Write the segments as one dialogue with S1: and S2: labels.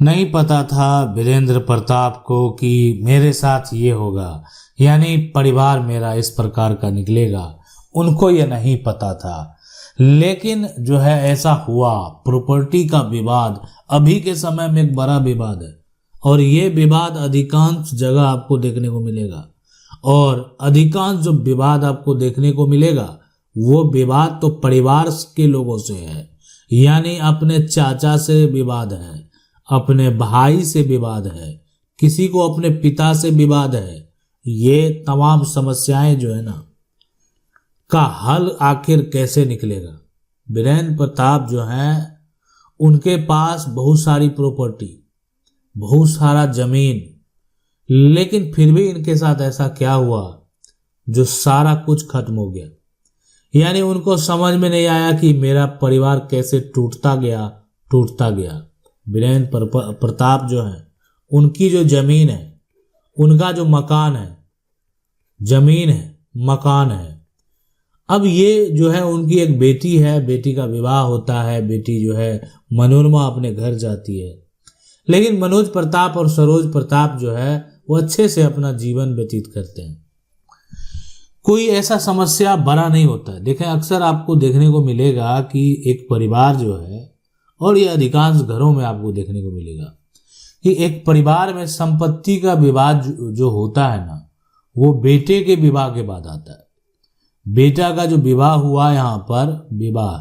S1: नहीं पता था वीरेंद्र प्रताप को कि मेरे साथ ये होगा, यानी परिवार मेरा इस प्रकार का निकलेगा। उनको ये नहीं पता था, लेकिन जो है ऐसा हुआ। प्रॉपर्टी का विवाद अभी के समय में एक बड़ा विवाद है, और ये विवाद अधिकांश जगह आपको देखने को मिलेगा। और अधिकांश जो विवाद आपको देखने को मिलेगा वो विवाद तो परिवार के लोगों से है, यानी अपने चाचा से विवाद है, अपने भाई से विवाद है, किसी को अपने पिता से विवाद है। ये तमाम समस्याएं जो है ना, का हल आखिर कैसे निकलेगा। वीरेंद्र प्रताप जो हैं उनके पास बहुत सारी प्रॉपर्टी, बहुत सारा जमीन, लेकिन फिर भी इनके साथ ऐसा क्या हुआ जो सारा कुछ खत्म हो गया। यानी उनको समझ में नहीं आया कि मेरा परिवार कैसे टूटता गया। वीरेंद्र प्रताप जो है, उनकी जो जमीन है, उनका जो मकान है, जमीन है, मकान है। अब ये जो है उनकी एक बेटी है, बेटी का विवाह होता है, बेटी जो है मनोरमा अपने घर जाती है। लेकिन मनोज प्रताप और सरोज प्रताप जो है वो अच्छे से अपना जीवन व्यतीत करते हैं। कोई ऐसा समस्या बड़ा नहीं होता है। देखें, अक्सर आपको देखने को मिलेगा कि एक परिवार जो है, और ये अधिकांश घरों में आपको देखने को मिलेगा कि एक परिवार में संपत्ति का विवाद जो होता है ना, वो बेटे के विवाह के बाद आता है। बेटा का जो विवाह हुआ, यहाँ पर विवाह,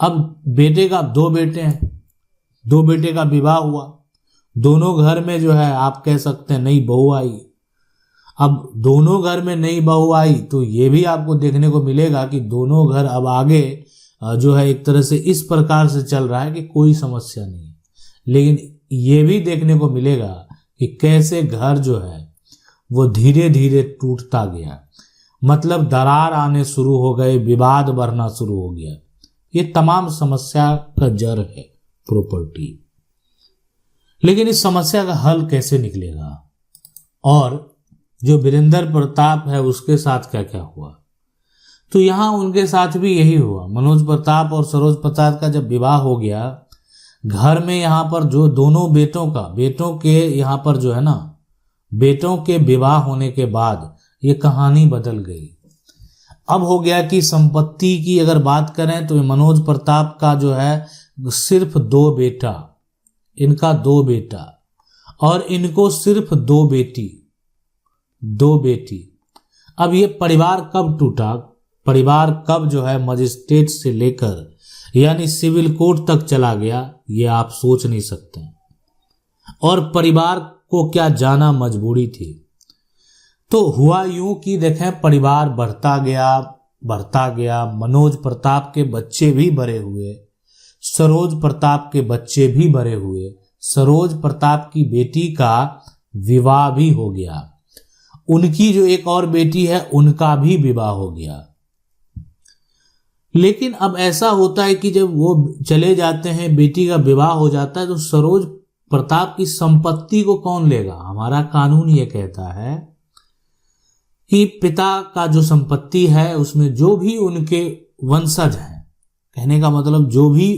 S1: अब बेटे का दो बेटे हैं, दो बेटे का विवाह हुआ, दोनों घर में जो है आप कह सकते हैं नई बहू आई। अब दोनों घर में नई बहू आई तो ये भी आपको देखने को मिलेगा कि दोनों घर अब आगे जो है एक तरह से इस प्रकार से चल रहा है कि कोई समस्या नहीं है। लेकिन ये भी देखने को मिलेगा कि कैसे घर जो है वो धीरे धीरे टूटता गया, मतलब दरार आने शुरू हो गए, विवाद बढ़ना शुरू हो गया। ये तमाम समस्या का जड़ है प्रॉपर्टी। लेकिन इस समस्या का हल कैसे निकलेगा, और जो वीरेंद्र प्रताप है उसके साथ क्या क्या हुआ, तो यहाँ उनके साथ भी यही हुआ। मनोज प्रताप और सरोज प्रताप का जब विवाह हो गया, घर में यहाँ पर जो दोनों बेटों के यहाँ पर जो है ना, बेटों के विवाह होने के बाद ये कहानी बदल गई। अब हो गया कि संपत्ति की अगर बात करें तो मनोज प्रताप का जो है सिर्फ दो बेटा, इनका दो बेटा, और इनको सिर्फ दो बेटी। अब ये परिवार कब टूटा, परिवार कब जो है मजिस्ट्रेट से लेकर यानी सिविल कोर्ट तक चला गया, ये आप सोच नहीं सकते। और परिवार को क्या जाना मजबूरी थी। तो हुआ यूं कि देखें, परिवार बढ़ता गया। मनोज प्रताप के बच्चे भी बड़े हुए, सरोज प्रताप के बच्चे भी बड़े हुए, सरोज प्रताप की बेटी का विवाह भी हो गया, उनकी जो एक और बेटी है उनका भी विवाह हो गया। लेकिन अब ऐसा होता है कि जब वो चले जाते हैं, बेटी का विवाह हो जाता है, तो सरोज प्रताप की संपत्ति को कौन लेगा। हमारा कानून ये कहता है कि पिता का जो संपत्ति है उसमें जो भी उनके वंशज हैं, कहने का मतलब जो भी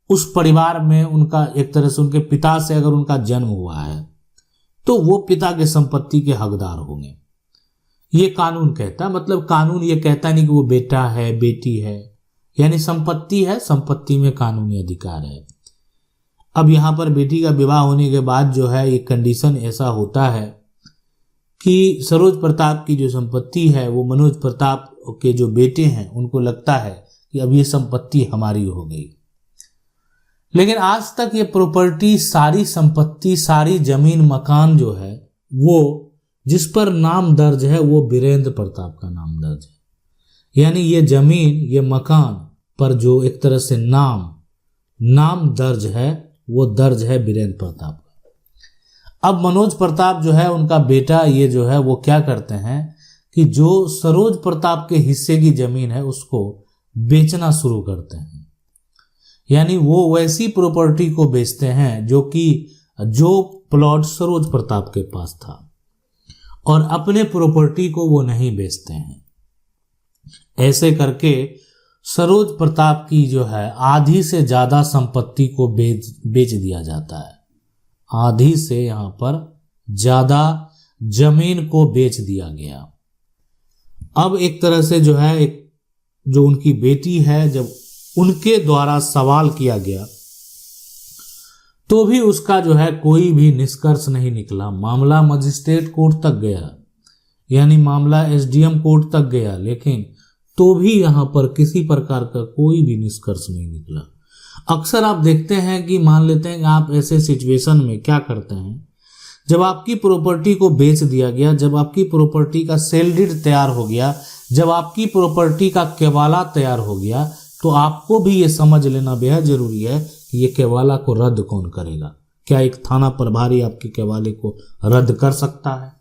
S1: उस परिवार में उनका एक तरह से उनके पिता से अगर उनका जन्म हुआ है तो वो पिता के संपत्ति के हकदार होंगे। ये कानून कहता है, मतलब कानून ये कहता नहीं कि वो बेटा है बेटी है, यानी संपत्ति है, संपत्ति में कानूनी अधिकार है। अब यहाँ पर बेटी का विवाह होने के बाद जो है ये कंडीशन ऐसा होता है कि सरोज प्रताप की जो संपत्ति है वो मनोज प्रताप के जो बेटे हैं उनको लगता है कि अब ये संपत्ति हमारी हो गई। लेकिन आज तक ये प्रॉपर्टी, सारी संपत्ति, सारी जमीन मकान जो है वो जिस पर नाम दर्ज है वो वीरेंद्र प्रताप का नाम दर्ज है। यानी ये जमीन, ये मकान पर जो एक तरह से नाम दर्ज है वो दर्ज है वीरेंद्र प्रताप का। अब मनोज प्रताप जो है उनका बेटा, ये जो है वो क्या करते हैं कि जो सरोज प्रताप के हिस्से की जमीन है उसको बेचना शुरू करते हैं। यानी वो वैसी प्रॉपर्टी को बेचते हैं जो प्लॉट सरोज प्रताप के पास था, और अपने प्रॉपर्टी को वो नहीं बेचते हैं। ऐसे करके सरोज प्रताप की जो है आधी से ज्यादा संपत्ति को बेच दिया जाता है। आधी से यहाँ पर ज़्यादा जमीन को बेच दिया गया। अब एक तरह से जो है जो उनकी बेटी है, जब उनके द्वारा सवाल किया गया तो भी उसका जो है कोई भी निष्कर्ष नहीं निकला। मामला मजिस्ट्रेट कोर्ट तक गया, यानी मामला एसडीएम कोर्ट तक गया, लेकिन तो भी यहाँ पर किसी प्रकार का कोई भी निष्कर्ष नहीं निकला। अक्सर आप देखते हैं कि मान लेते हैं कि आप ऐसे सिचुएशन में क्या करते हैं, जब आपकी प्रॉपर्टी को बेच दिया गया, जब आपकी प्रॉपर्टी का सेल डीड तैयार हो गया, जब आपकी प्रॉपर्टी का केवाला तैयार हो गया, तो आपको भी ये समझ लेना बेहद जरूरी है कि ये केवाला को रद्द कौन करेगा। क्या एक थाना प्रभारी आपके केवाले को रद्द कर सकता है?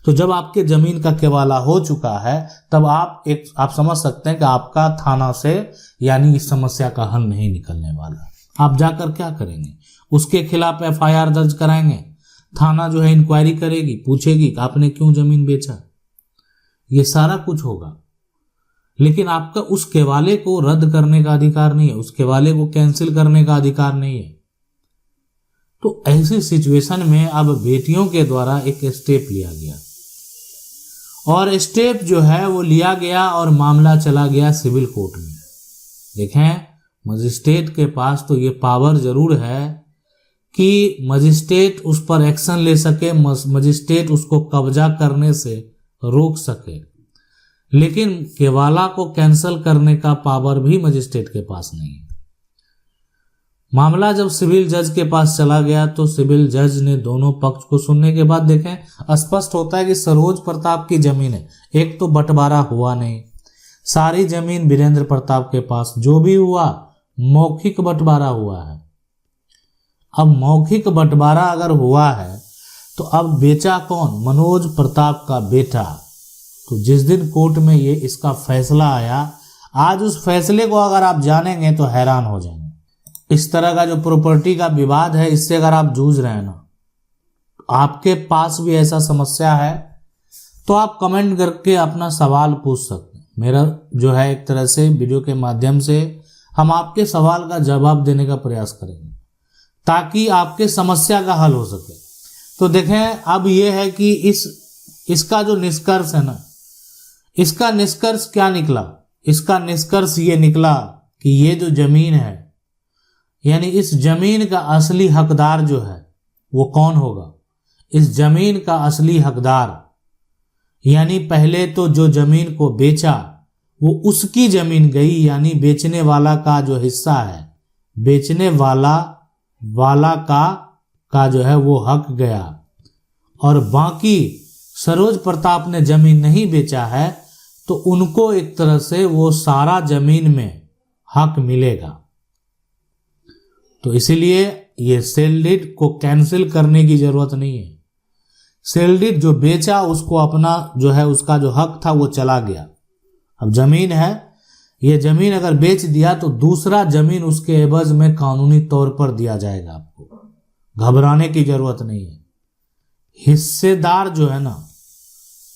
S1: तो जब आपके जमीन का केवाला हो चुका है, तब आप समझ सकते हैं कि आपका थाना से यानी इस समस्या का हल नहीं निकलने वाला। आप जाकर क्या करेंगे? उसके खिलाफ एफआईआर दर्ज कराएंगे, थाना जो है इंक्वायरी करेगी, पूछेगी कि आपने क्यों जमीन बेचा। ये सारा कुछ होगा, लेकिन आपका उस केवाले को रद्द करने का अधिकार नहीं है, उस केवाले को कैंसिल करने का अधिकार नहीं है। तो ऐसी सिचुएशन में अब बेटियों के द्वारा एक स्टेप लिया गया, और स्टेप जो है वो लिया गया और मामला चला गया सिविल कोर्ट में। देखें, मजिस्ट्रेट के पास तो ये पावर जरूर है कि मजिस्ट्रेट उस पर एक्शन ले सके, मजिस्ट्रेट उसको कब्जा करने से रोक सके, लेकिन केवाला को कैंसिल करने का पावर भी मजिस्ट्रेट के पास नहीं है। मामला जब सिविल जज के पास चला गया तो सिविल जज ने दोनों पक्ष को सुनने के बाद देखें, स्पष्ट होता है कि सरोज प्रताप की जमीन है, एक तो बंटवारा हुआ नहीं, सारी जमीन वीरेंद्र प्रताप के पास, जो भी हुआ मौखिक बंटवारा हुआ है। अब मौखिक बंटवारा अगर हुआ है तो अब बेचा कौन? मनोज प्रताप का बेटा। तो जिस दिन कोर्ट में ये इसका फैसला आया, आज उस फैसले को अगर आप जानेंगे तो हैरान हो जाएंगे। इस तरह का जो प्रॉपर्टी का विवाद है, इससे अगर आप जूझ रहे हैं ना, आपके पास भी ऐसा समस्या है, तो आप कमेंट करके अपना सवाल पूछ सकते हैं। मेरा जो है एक तरह से वीडियो के माध्यम से हम आपके सवाल का जवाब देने का प्रयास करेंगे ताकि आपके समस्या का हल हो सके। तो देखें, अब ये है कि इसका जो निष्कर्ष है ना, इसका निष्कर्ष क्या निकला? इसका निष्कर्ष ये निकला कि ये जो जमीन है, यानी इस जमीन का असली हकदार जो है वो कौन होगा? इस जमीन का असली हकदार यानी पहले तो जो जमीन को बेचा वो उसकी जमीन गई, यानी बेचने वाला का जो हिस्सा है, बेचने वाला का जो है वो हक गया, और बाकी सरोज प्रताप ने जमीन नहीं बेचा है तो उनको एक तरह से वो सारा जमीन में हक मिलेगा। तो इसीलिए ये सेल डीड को कैंसिल करने की जरूरत नहीं है। सेल डीड जो बेचा उसको अपना जो है उसका जो हक था वो चला गया। अब जमीन है, ये जमीन अगर बेच दिया तो दूसरा जमीन उसके एवज में कानूनी तौर पर दिया जाएगा। आपको घबराने की जरूरत नहीं है। हिस्सेदार जो है ना,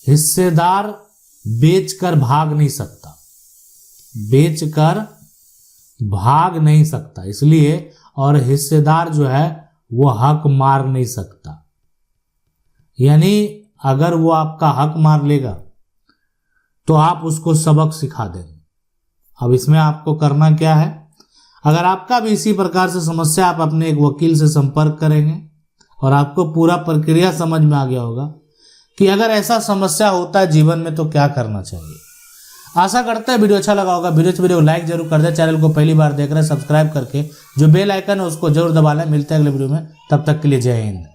S1: हिस्सेदार बेचकर भाग नहीं सकता, बेचकर भाग नहीं सकता, इसलिए, और हिस्सेदार जो है वो हक मार नहीं सकता। यानी अगर वो आपका हक मार लेगा तो आप उसको सबक सिखा देंगे। अब इसमें आपको करना क्या है? अगर आपका भी इसी प्रकार से समस्या, आप अपने एक वकील से संपर्क करेंगे और आपको पूरा प्रक्रिया समझ में आ गया होगा कि अगर ऐसा समस्या होता है जीवन में तो क्या करना चाहिए। आशा करता है वीडियो अच्छा लगा होगा। वीडियो लाइक जरूर कर दे। चैनल को पहली बार देख रहे हैं सब्सक्राइब करके जो बेल आइकन है उसको जरूर दबा लें। मिलते हैं अगले वीडियो में, तब तक के लिए जय हिंद।